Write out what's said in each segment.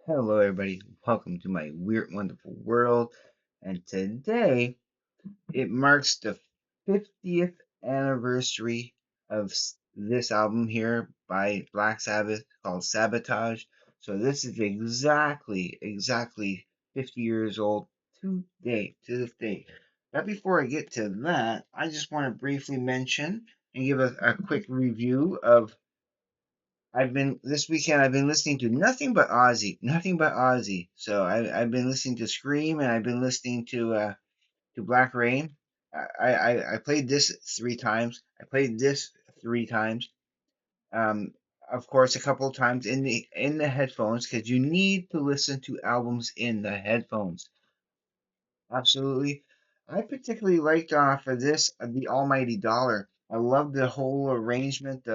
Hello, everybody. Welcome to my weird, wonderful world. And today it marks the 50th anniversary of this album here by Black Sabbath called Sabotage. So this is exactly 50 years old today, to this day. But before I get to that, I just want to briefly mention and give a quick review of this weekend I've been listening to nothing but Ozzy. So I've been listening to Scream and I've been listening to Black Rain. I played this 3 times. I played this 3 times. Um, of course, a couple of times in the headphones because you need to listen to albums in the headphones. Absolutely. I particularly liked for this the Almighty Dollar. I love the whole arrangement.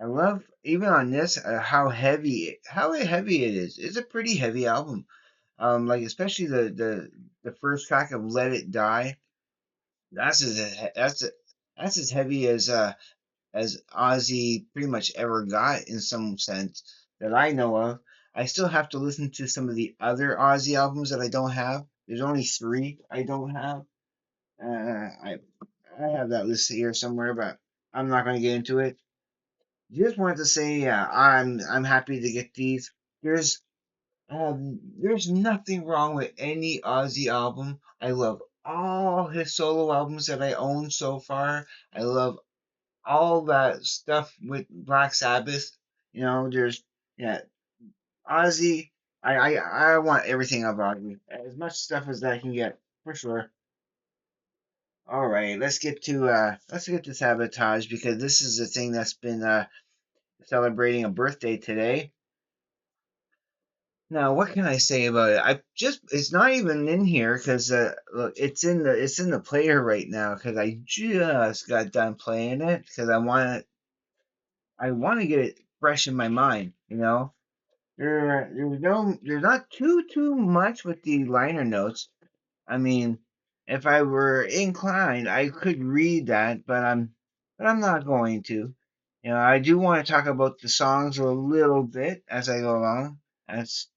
I love even on this how heavy it is. It's a pretty heavy album. Like especially the first track of Let It Die. That's as that's as heavy as Ozzy pretty much ever got in some sense that I know of. I still have to listen to some of the other Ozzy albums that I don't have. There's only 3 I don't have. I have that list here somewhere, but I'm not going to get into it. Just wanted to say, yeah, I'm happy to get these. There's nothing wrong with any Ozzy album. I love all his solo albums that I own so far. I love all that stuff with Black Sabbath. There's yeah, Ozzy. I want everything of Ozzy, as much stuff as I can get for sure. All right, let's get to Sabotage because this is the thing that's been celebrating a birthday today. Now, what can I say about it? It's not even in here because look, it's in the player right now because I just got done playing it because I want to get it fresh in my mind. There's not too much with the liner notes. I mean, if I were inclined, I could read that, but I'm not going to. I do want to talk about the songs a little bit as I go along. That's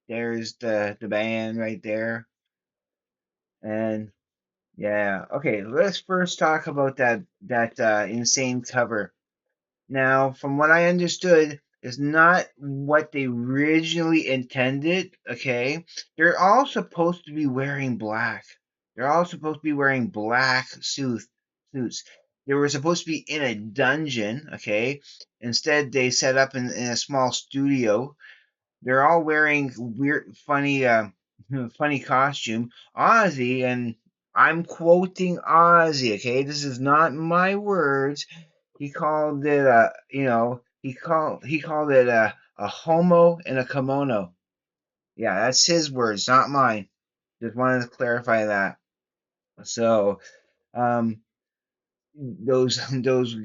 There's the band right there. And yeah, okay, let's first talk about that insane cover. Now, from what I understood, is not what they originally intended, okay? They're all supposed to be wearing black. They're all supposed to be wearing black suits. They were supposed to be in a dungeon, okay? Instead, they set up in a small studio. They're all wearing weird, funny costume. Ozzy, and I'm quoting Ozzy. Okay, this is not my words. He called it he called it a homo in a kimono. Yeah, that's his words, not mine. Just wanted to clarify that. So, um, those those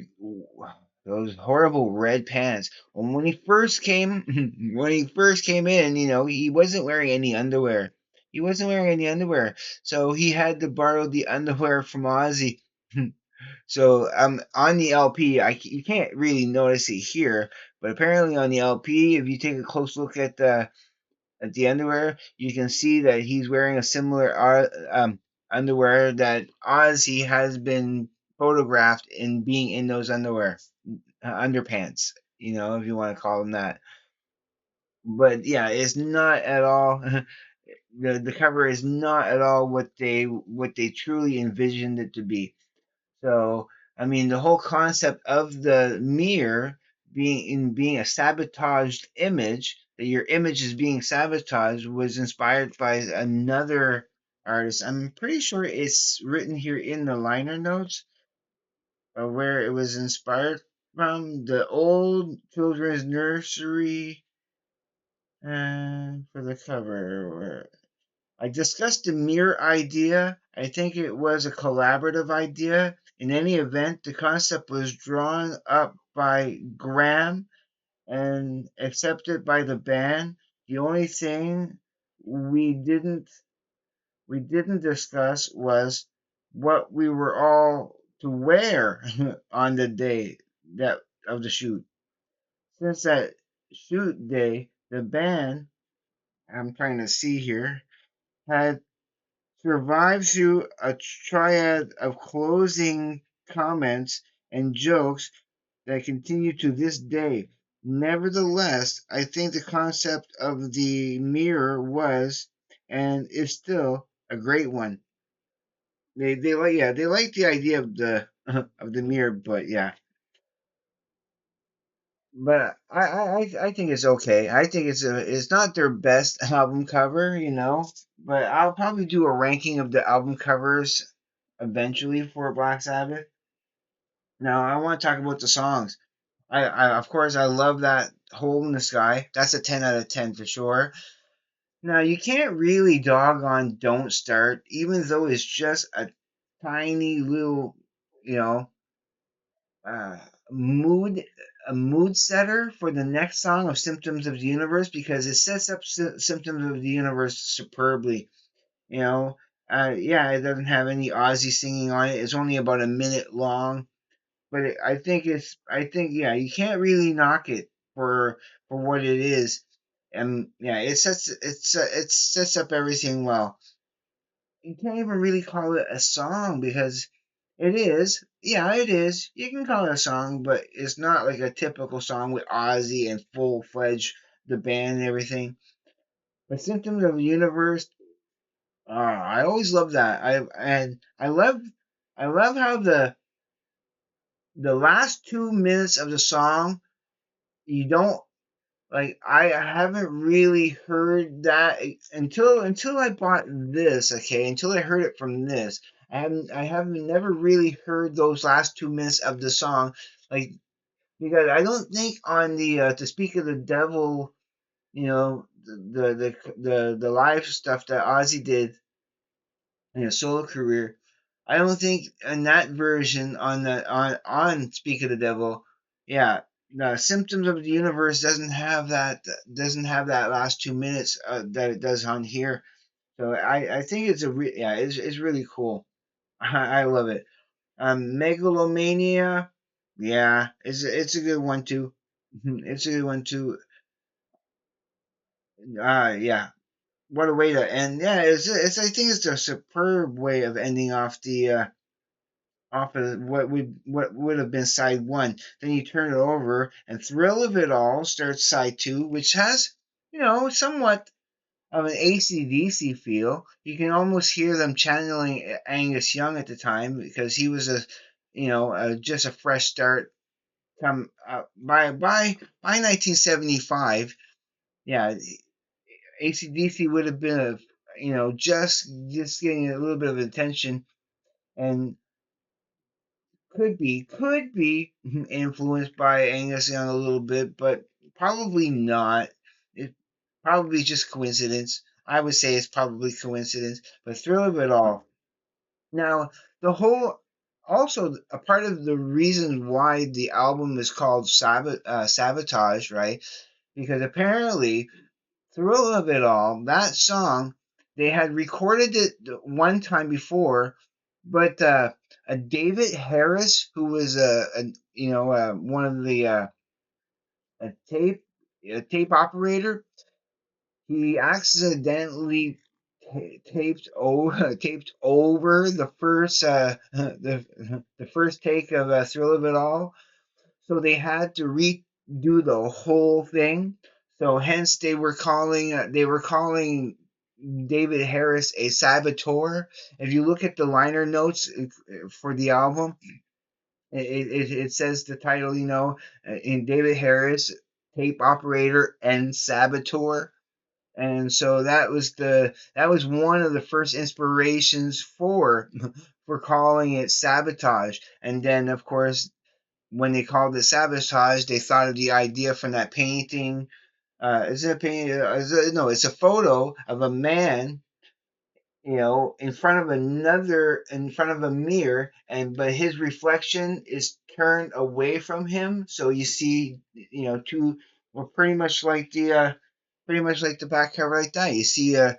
those horrible red pants. When he first came when he first came in, he wasn't wearing any underwear. He wasn't wearing any underwear, so he had to borrow the underwear from Ozzy. So on the LP, you can't really notice it here, but apparently on the LP, if you take a close look at the underwear, you can see that he's wearing a similar underwear that Ozzy has been photographed in being in those underpants, if you want to call them that. But yeah, it's not at all. The cover is not at all what they truly envisioned it to be. So, I mean, the whole concept of the mirror being a sabotaged image, that your image is being sabotaged, was inspired by another artist. I'm pretty sure it's written here in the liner notes where it was inspired from the old children's nursery for the cover. I discussed the mirror idea. I think it was a collaborative idea. In any event, the concept was drawn up by Graham and accepted by the band. The only thing we didn't we didn't discuss was what we were all to wear on the day that of the shoot. Since that shoot day, the band I'm trying to see here, had survived through a triad of closing comments and jokes that continue to this day. Nevertheless, I think the concept of the mirror was and is still a great one. They like, yeah, they like the idea of the of the mirror, but yeah, but I think it's okay. I think it's not their best album cover, but I'll probably do a ranking of the album covers eventually for Black Sabbath. Now I want to talk about the songs. I of course I love that Hole in the Sky. That's a 10 out of 10 for sure. Now you can't really dog on Don't Start, even though it's just a tiny little, you know, uh, mood a mood setter for the next song of Symptoms of the Universe because it sets up Symptoms of the Universe superbly. You know, yeah, it doesn't have any Ozzy singing on it. It's only about a minute long, but I think yeah, you can't really knock it for what it is, and yeah, it sets up everything well. You can't even really call it a song because it is. Yeah, it is. You can call it a song, but it's not like a typical song with Ozzy and full fledged the band and everything. But Symptoms of the Universe, I always love that. I love how the last 2 minutes of the song you don't like. I haven't really heard that until I bought this. Okay, until I heard it from this. I haven't never really heard those last 2 minutes of the song, like because I don't think on the to speak of the devil, the live stuff that Ozzy did in his solo career. I don't think in that version on Speak of the Devil, yeah, the Symptoms of the Universe doesn't have that last 2 minutes that it does on here. So I think yeah, it's really cool. I love it. Megalomania, yeah, it's a good one too. It's a good one too. Yeah, what a way to end. Yeah, it's I think it's a superb way of ending off the off of what would have been side one. Then you turn it over, and Thrill of It All starts side two, which has somewhat of an AC/DC feel. You can almost hear them channeling Angus Young at the time because he was just a fresh start. Come by 1975, yeah, AC/DC would have been just getting a little bit of attention and could be influenced by Angus Young a little bit, but probably not. It probably just coincidence. I would say it's probably coincidence, but Thrill of It All. Now, the whole also a part of the reason why the album is called Sabotage, right? Because apparently Thrill of It All, that song, they had recorded it one time before, but David Harris, who was one of the a tape a tape operator, he accidentally taped over the first the first take of Thrill of It All, so they had to redo the whole thing. So hence they were calling David Harris a saboteur. If you look at the liner notes for the album, it says the title, in David Harris, tape operator and saboteur. And so that was one of the first inspirations for calling it Sabotage. And then of course when they called it Sabotage, they thought of the idea from that painting. Is it a painting? No, it's a photo of a man, in front of a mirror, and but his reflection is turned away from him. So you see, two, well, pretty much like the back cover like that. You see, the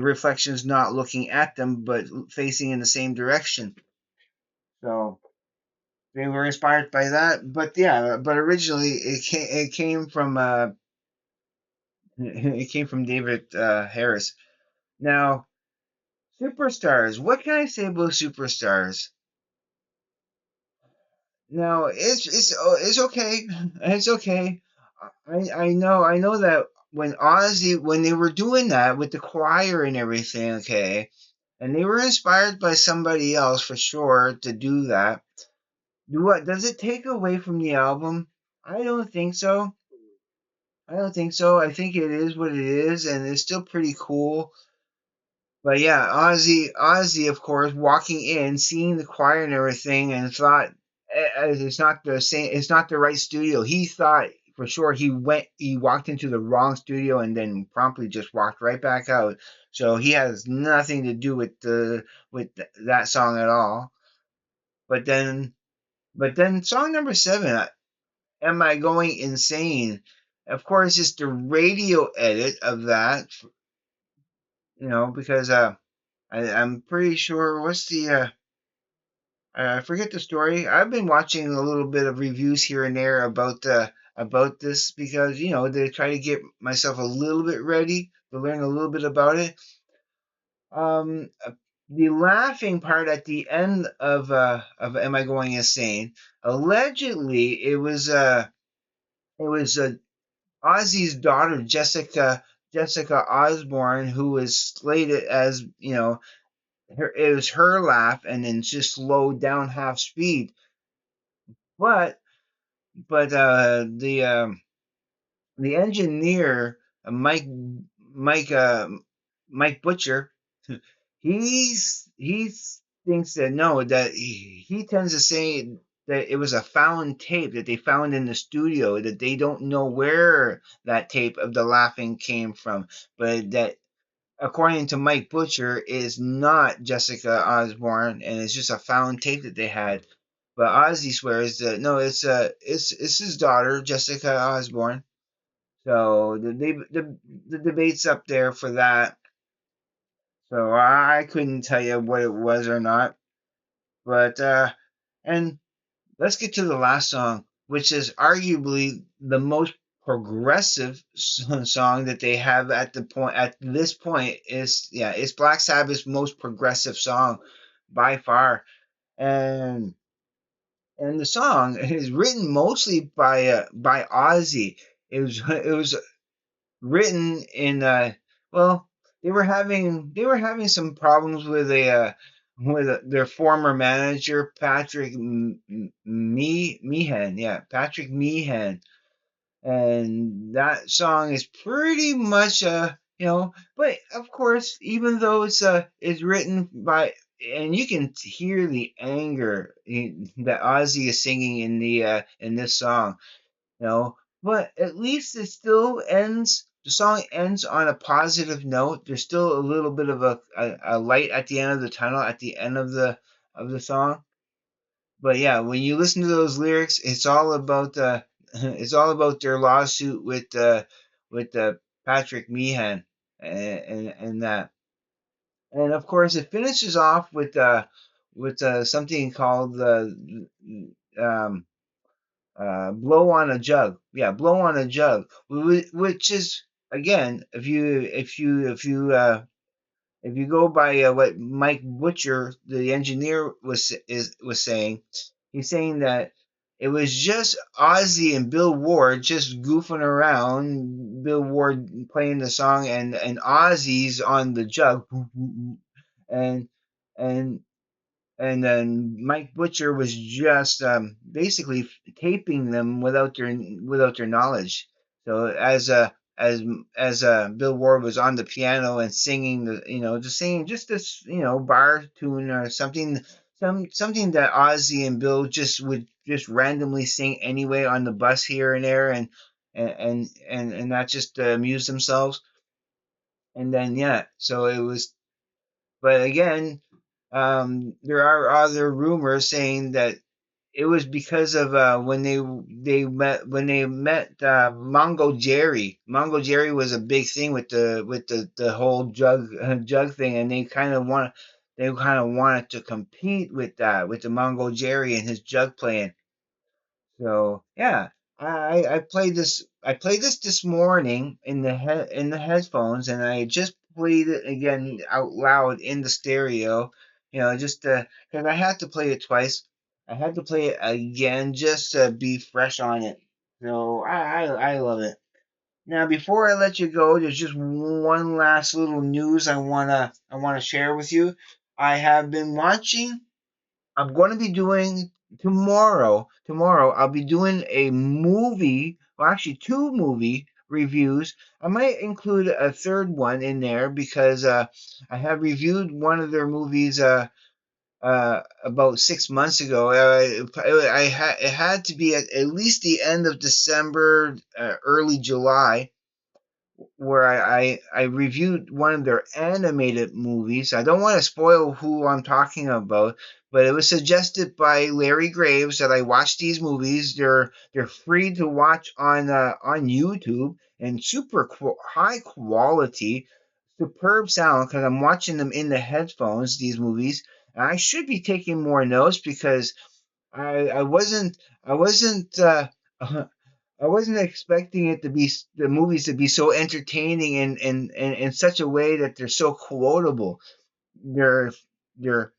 reflection's not looking at them, but facing in the same direction. So they were inspired by that, but yeah, but originally it came from It came from David Harris. Now, superstars. What can I say about superstars? Now, it's okay. It's okay. I know that when Ozzy when they were doing that with the choir and everything, okay, and they were inspired by somebody else for sure to do that. Do what does it take away from the album? I don't think so. I don't think so. I think it is what it is, and it's still pretty cool. But yeah, Ozzy, of course, walking in, seeing the choir and everything, and thought it's not the same. It's not the right studio. He thought for sure he walked into the wrong studio and then promptly just walked right back out. So he has nothing to do with that song at all. But then, but then, song number seven, "Am I Going Insane?" Of course, it's the radio edit of that. Because I'm pretty sure what's the I forget the story. I've been watching a little bit of reviews here and there about this because they try to get myself a little bit ready to learn a little bit about it. The laughing part at the end of "Am I Going Insane?" Allegedly, it was Ozzy's daughter Jessica Osborne who was slated as it was her laugh and then just slowed down half speed. But the engineer Mike Mike Butcher, he thinks that no, that he tends to say that it was a found tape that they found in the studio, that they don't know where that tape of the laughing came from, but that according to Mike Butcher, is not Jessica Osborne, and it's just a found tape that they had. But Ozzy swears that no, it's his daughter, Jessica Osborne. So the debate's up there for that. So I couldn't tell you what it was or not. But and let's get to the last song, which is arguably the most progressive song that they have at this point. It's Black Sabbath's most progressive song by far, and the song is written mostly by Ozzy. It was written in well, they were having some problems with their former manager Patrick Meehan, yeah, Patrick Meehan, and that song is pretty much but of course, even though it's written by, and you can hear the anger that Ozzy is singing in this song, you know. But at least the song ends on a positive note. There's still a little bit of a light at the end of the tunnel at the end of the song. But yeah, when you listen to those lyrics, it's all about it's all about their lawsuit with Patrick Meehan, and that. And of course it finishes off with something called um blow on a jug. Yeah, blow on a jug, which is, again, if you go by what Mike Butcher, the engineer, was saying, he's saying that it was just Ozzy and Bill Ward just goofing around. Bill Ward playing the song, and Ozzy's on the jug, and and and then Mike Butcher was just basically taping them without their knowledge. So as Bill Ward was on the piano and singing just singing just this bar tune or something that Ozzy and Bill just would just randomly sing anyway on the bus here and there, and not just amuse themselves. And then yeah, so it was. But again, there are other rumors saying that it was because of when they met Mongo Jerry. Mongo Jerry was a big thing with the whole jug thing, and they kind of wanted to compete with the Mongo Jerry and his jug playing. So yeah, I played this. I played this morning in the headphones, and I just played it again out loud in the stereo. Just because I had to play it twice. I had to play it again just to be fresh on it. So I love it. Now, before I let you go, there's just one last little news I wanna share with you. I have been watching. I'm going to be doing tomorrow. Tomorrow, I'll be doing a movie, well, actually, two movie reviews. I might include a third one in there because I have reviewed one of their movies about 6 months ago. It had to be at least the end of December, early July, where I reviewed one of their animated movies. I don't want to spoil who I'm talking about, but it was suggested by Larry Graves that I watch these movies. They're free to watch on YouTube and super high quality, superb sound because I'm watching them in the headphones. These movies. And I should be taking more notes because I wasn't I wasn't expecting it to be the movies to be so entertaining and in such a way that they're so quotable. They're they're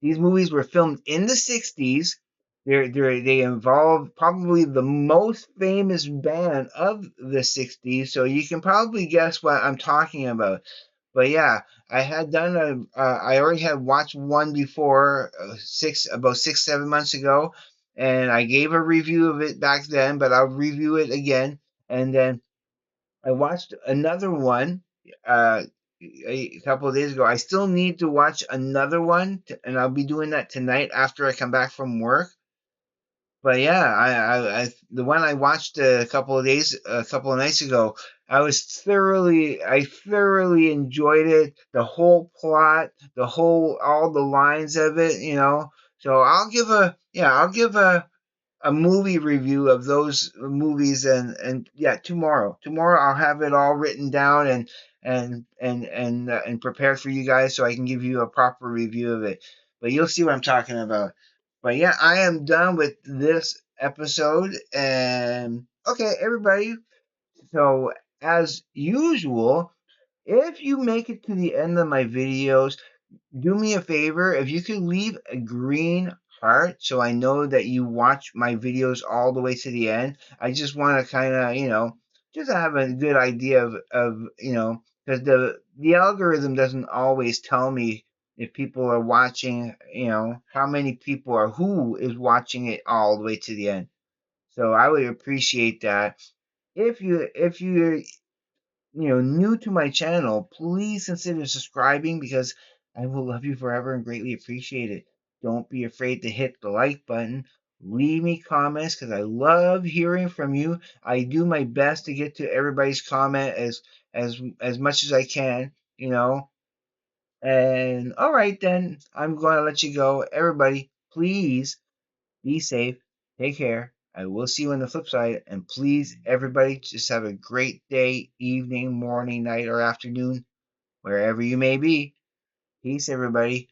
These movies were filmed in the '60s. They involve probably the most famous band of the '60s, so you can probably guess what I'm talking about. But yeah, I already had watched one before, 6 7 months ago, and I gave a review of it back then, but I'll review it again. And then I watched another one uh, a couple of days ago. I still need to watch another one, and I'll be doing that tonight after I come back from work. But yeah, the one I watched a couple of nights ago, I thoroughly enjoyed it. The whole plot, all the lines of it, So I'll give a movie review of those movies, and yeah, tomorrow I'll have it all written down and prepared for you guys so I can give you a proper review of it. But you'll see what I'm talking about. But yeah, I am done with this episode. And okay, everybody, so as usual, if you make it to the end of my videos, do me a favor, if you could leave a green heart so I know that you watch my videos all the way to the end. I just want to kind of, just have a good idea of because the algorithm doesn't always tell me if people are watching, how many people or who is watching it all the way to the end. So I would appreciate that. If you're new to my channel, please consider subscribing because I will love you forever and greatly appreciate it. Don't be afraid to hit the like button. Leave me comments because I love hearing from you. I do my best to get to everybody's comment as much as I can. And all right then, I'm going to let you go. Everybody, please be safe. Take care. I will see you on the flip side. And please, everybody, just have a great day, evening, morning, night, or afternoon, wherever you may be. Peace, everybody.